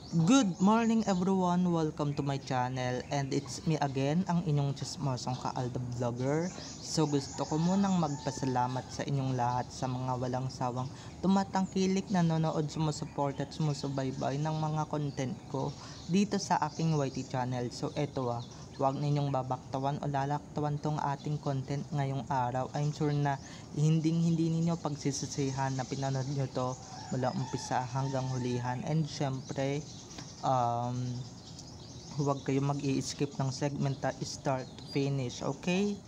Good morning everyone! Welcome to my channel and it's me again, ang inyong chismosong Kaal the Vlogger. So gusto ko munang magpasalamat sa inyong lahat sa mga walang sawang tumatangkilik, nanonood, sumusuport at sumusubaybay ng mga content ko dito sa aking YT channel. So eto huwag ninyong babaktawan o lalaktawan tong ating content ngayong araw. I'm sure na hindi ninyo pagsisisihan na pinanood nyo to mula umpisa hanggang hulihan. And syempre, huwag kayo mag-i-skip ng segment start to finish, okay?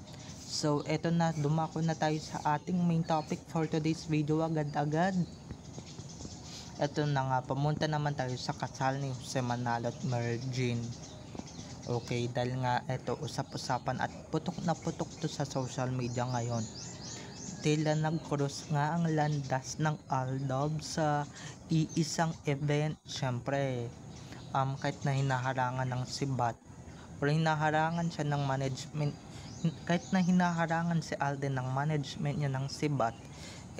So eto na, dumako na tayo sa ating main topic for today's video agad-agad. Eto na nga, pamunta naman tayo sa kasal ni Jose Manalo at Mergine. Okay, dahil nga eto, usap-usapan at putok na putok to sa social media ngayon. Tila nag-cross nga ang landas ng Aldab sa iisang event. Syempre, kahit na hinaharangan ng sibat o hinaharangan siya ng management, kahit na hinaharangan si Alden ng management niya ng sibat,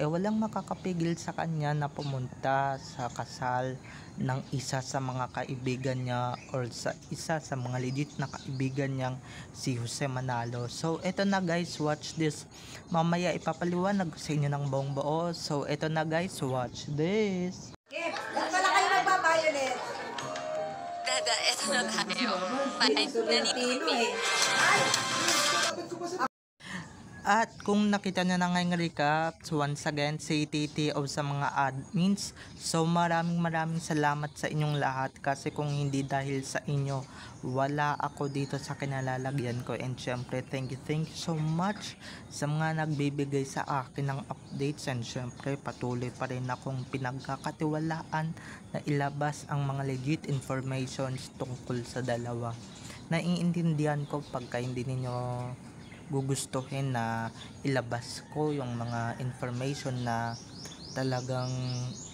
walang makakapigil sa kanya na pumunta sa kasal ng isa sa mga kaibigan niya or sa isa sa mga legit na kaibigan niyang si Jose Manalo. So eto na guys, watch this. Mamaya ipapaliwanag sa inyo ng buong buo. So eto na guys, watch this. Ba't pala kayo nagbabayonet? Dada, eto na tayo. Fine, nanitino eh. At kung nakita nyo na ngayong recap, once again, si TTO sa mga admins. So maraming salamat sa inyong lahat, kasi kung hindi dahil sa inyo, wala ako dito sa kinalalagyan ko. And syempre, thank you so much sa mga nagbibigay sa akin ng updates. And syempre, patuloy pa rin akong pinagkakatiwalaan na ilabas ang mga legit informations tungkol sa dalawa. Naiintindihan ko pagka hindi ninyo gugustuhin na ilabas ko yung mga information na talagang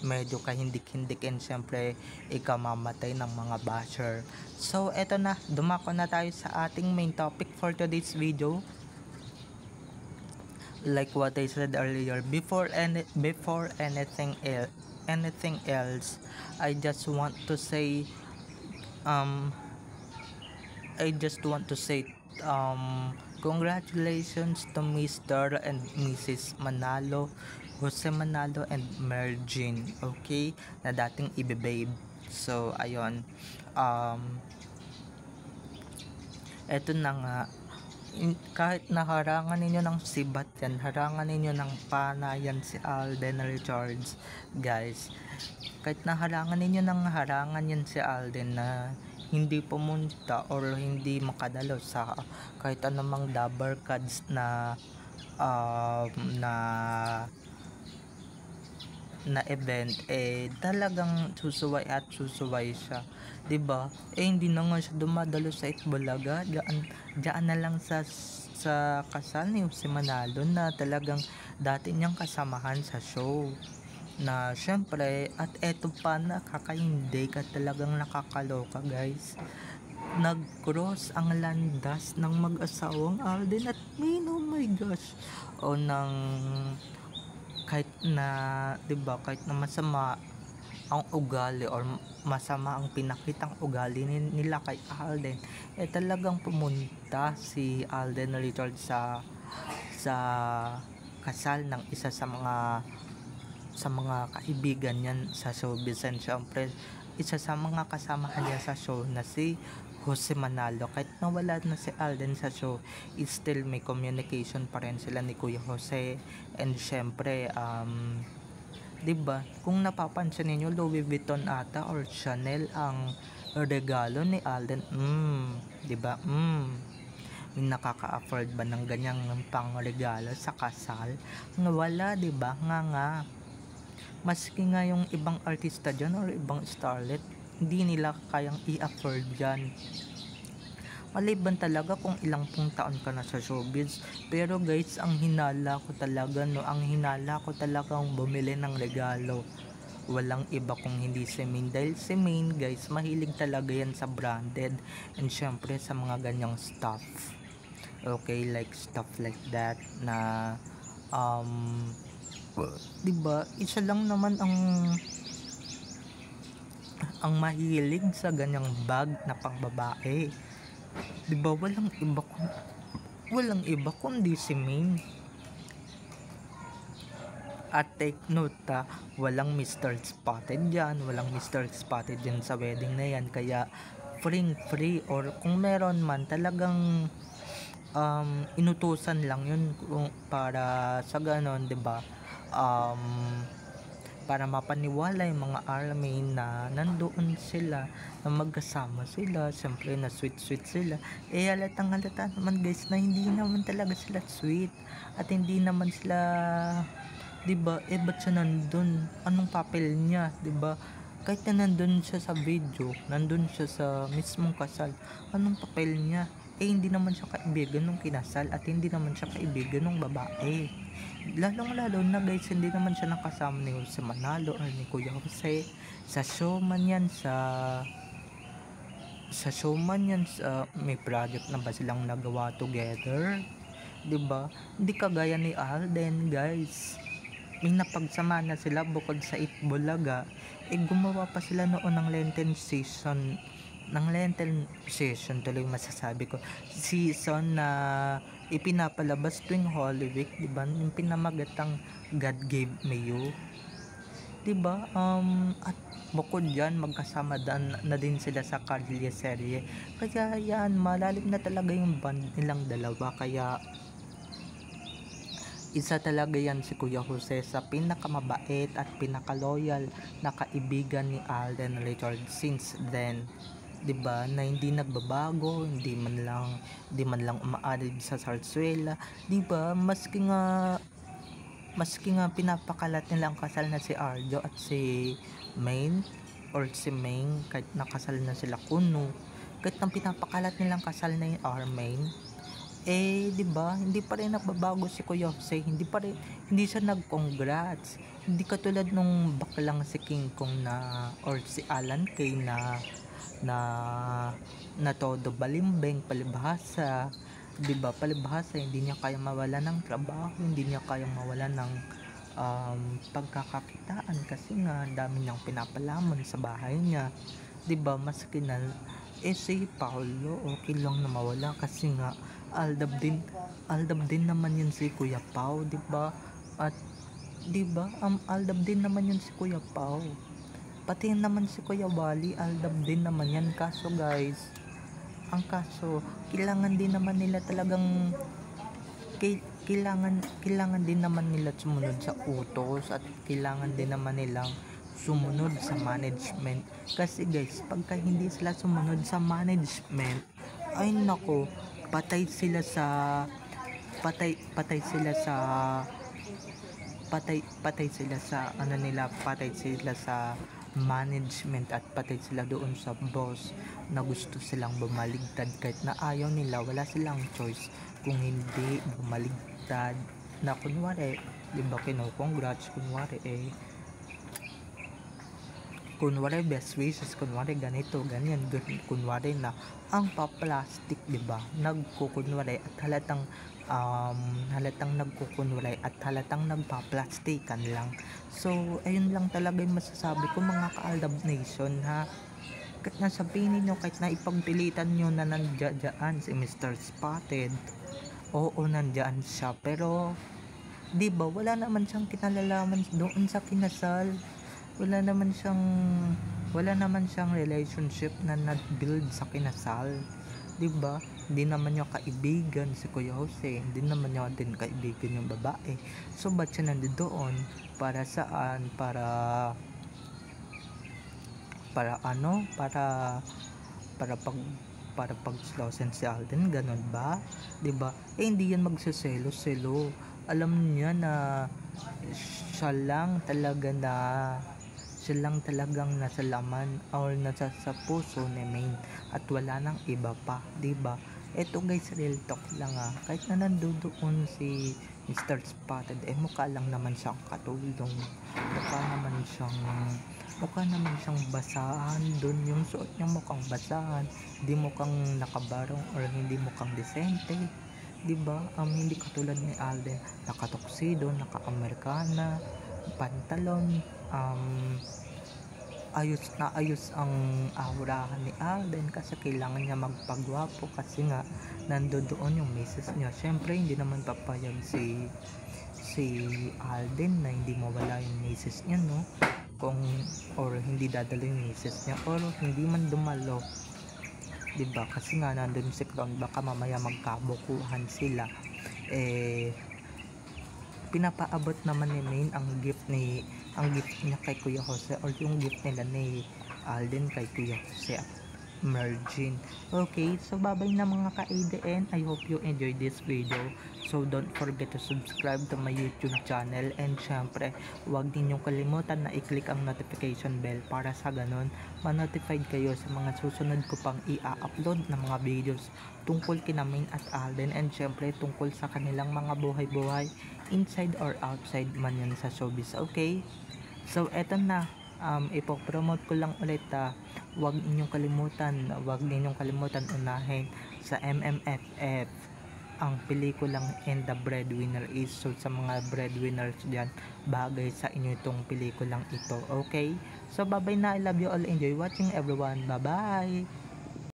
medyo kahindik-hindik, and syempre ikamamatay ng mga basher. So eto na, dumako na tayo sa ating main topic for today's video. Like what I said earlier, before anything else, I just want to say congratulations to Mr. and Mrs. Manalo, Jose Manalo and Mergine, okay, na dating ibe-babe. So ayun, eto na nga, kahit naharangan ninyo ng sibat yan, harangan ninyo ng panayan si Alden Richards, guys, kahit naharangan ninyo ng harangan yan si Alden na hindi pumunta or hindi makadalo sa kahit anumang double cards na event, talagang susuway siya, 'di ba? Hindi na nga siya dumadalo sa Itbulaga, diyan na lang sa kasal ni Jose Manalo na talagang dati niyang kasamahan sa show. Na syempre, at eto pa, nakakahinday ka, talagang nakakaloka guys. Nag-cross ang landas ng mag-asawang Alden at Min, oh my gosh, o ng kahit na, diba, kahit na masama ang ugali or masama ang pinakitang ugali nila kay Alden, talagang pumunta si Alden Richards sa kasal ng isa sa mga kaibigan niyan sa showbiz. And syempre, isa sa mga kasamahan niya sa show na si Jose Manalo, kahit nawala na si Alden sa show, still may communication pa rin sila ni Kuya Jose. And syempre, diba, kung napapansin niyo, Louis Vuitton ata or Chanel ang regalo ni Alden. Diba, may nakaka-afford ba ng ganyang pang regalo sa kasal? Wala, diba? Nga maski nga yung ibang artista dyan or ibang starlet, hindi nila kayang i-afford dyan. Maliban talaga kung ilang pong taon ka na sa showbiz. Pero guys, ang hinala ko talagang bumili ng regalo, walang iba kung hindi si Main. Dahil si Main guys, mahilig talaga yan sa branded and syempre sa mga ganyang stuff. Okay, like stuff like that na diba, isa lang naman ang ang mahilig sa ganyang bag na pangbabae. Di ba walang iba kundi si Maine. At take note walang Mr. Spotted dyan, walang Mr. Spotted dyan sa wedding na yan, kaya free or kung meron man talagang inutusan lang yun para sa ganon, 'di ba? Para mapaniwala yung mga army na nandoon sila, na magkasama sila, syempre na sweet sila. Halatang halata naman guys na hindi naman talaga sila sweet at hindi naman sila, 'di ba? Ba't siya nandun? Anong papel niya, 'di ba? Kahit na nandun siya sa video, nandun siya sa mismong kasal, anong papel niya? Hindi naman siya kaibigan ng kinasal at hindi naman siya kaibigan ng babae. Lalong-lalo na guys, hindi naman siya nakasama ni Jose Manalo or ni Kuya Jose. Sa showman yan, may project na ba silang nagawa together? 'Di ba? Hindi kagaya ni Alden guys. May napagsama na sila bukod sa Itbulaga. Gumawa pa sila noon ng Lenten tuloy masasabi ko, season na ipinapalabas tuwing Holy Week, diba? Yung pinamagatang God Gave Me You, diba? At bukod dyan, magkasama na din sila sa Carlia serye. Kaya yan, malalim na talaga yung band nilang dalawa. Kaya isa talaga yan si Kuya Jose sa pinakamabait at pinakaloyal na kaibigan ni Alden Richard since then, 'di ba? Na hindi nagbabago, hindi man lang umaalig sa sarsuela, 'di ba? Maski nga pinapakalat nila ang kasal na si Arjo at si Maine kahit nakasal na sila kuno, kahit nang pinapakalat nilang kasal na yung Armaine, 'di ba? Hindi pa rin nagbabago si Kuya Jose, hindi siya nag-congrats. Hindi katulad nung baklang si King Kong or si Alan Kay na todo balimbing, palibhasa, 'di ba? Palibhasa, hindi niya kayang mawala ng trabaho, hindi niya kayang mawala ng pagkakakitaan kasi nga dami niyang pinapalamon sa bahay niya, 'di ba? Maski na si Paolo okay lang na mawala kasi nga aldab din naman yun si Kuya Pao, 'di ba? At 'di ba, aldab din naman yun si Kuya Pao. Pati naman si Kuya Wally, aldab din naman yan. Kaso guys, kailangan din naman nila talagang kailangan din naman nila sumunod sa utos at kailangan din naman nilang sumunod sa management. Kasi guys, pagka hindi sila sumunod sa management, ay nako, patay sila sa management at patay sila doon sa boss na gusto silang bumaligtad kahit na ayaw nila. Wala silang choice kung hindi bumaligtad na kunwari, di ba, congrats, kunwari best wishes, kunwari ganito, ganyan, kunwari na ang pa-plastic, di ba, nagkukunwari at halatang nagkukunwari at halatang nagpa-plastikan lang. So ayun lang talaga yung masasabi ko mga ka-Aldab Nation, ha. Kahit na sabihin niyo, kahit na ipagpilitan nyo na nandiyan si Mr. Spotted, oo, nandiyan siya, pero di ba wala naman siyang kinalalaman doon sa kinasal. Wala naman siyang relationship na nag-build sa kinasal, 'di ba? Hindi naman niya kaibigan si Kuya Jose, hindi naman niya din kaibigan yung babae. So ba't siya nandoon? Para saan? Para pag-slawsin si Alden, ganun ba? 'Di ba? Hindi yan magsaselo-selo. Alam niya na siya lang talagang nasa laman or nasa sa puso ni Maine at wala nang iba pa, 'di ba? Eto guys, real talk lang, kahit na nandoon si Mr. Spotted, mukha lang naman siyang katulong, mukha naman siyang basahan doon, yung suot niya mukhang basahan, hindi mukhang nakabarong or hindi mukhang desente, 'di ba? Hindi katulad ni Alden, nakatoksido, naka-Amerikana, pantalon, ayos na ayos ang aurahan ni Alden kasi kailangan niya magpagwapo kasi nga nandoon yung misis niya. Syempre hindi naman papayag si Alden na hindi mawala yung misis niya, no? Kung or hindi dadala yung misis niya or hindi man dumalo, 'di ba? Kasi nga nandun si Crown, baka mamaya magkabukuhan sila. Pinapaabot naman ni Maine ang gift niya kay Kuya Jose or yung gift nila ni Alden kay Kuya Jose at Mergin. Okay, so babay na mga ka-ADN. I hope you enjoyed this video. So don't forget to subscribe to my YouTube channel and syempre huwag ninyong kalimutan na i-click ang notification bell para sa ganon ma-notified kayo sa mga susunod ko pang i-upload na mga videos tungkol kina Maine at Alden and syempre tungkol sa kanilang mga buhay-buhay inside or outside man yan sa showbiz. Okay, so eto na, ipopromote ko lang ulit, huwag ninyong kalimutan unahin sa MMFF ang pelikulang And the Breadwinner Is. So sa mga breadwinners dyan, bagay sa inyo itong pelikulang ito. Okay, so bye bye na, I love you all, enjoy watching everyone, bye bye.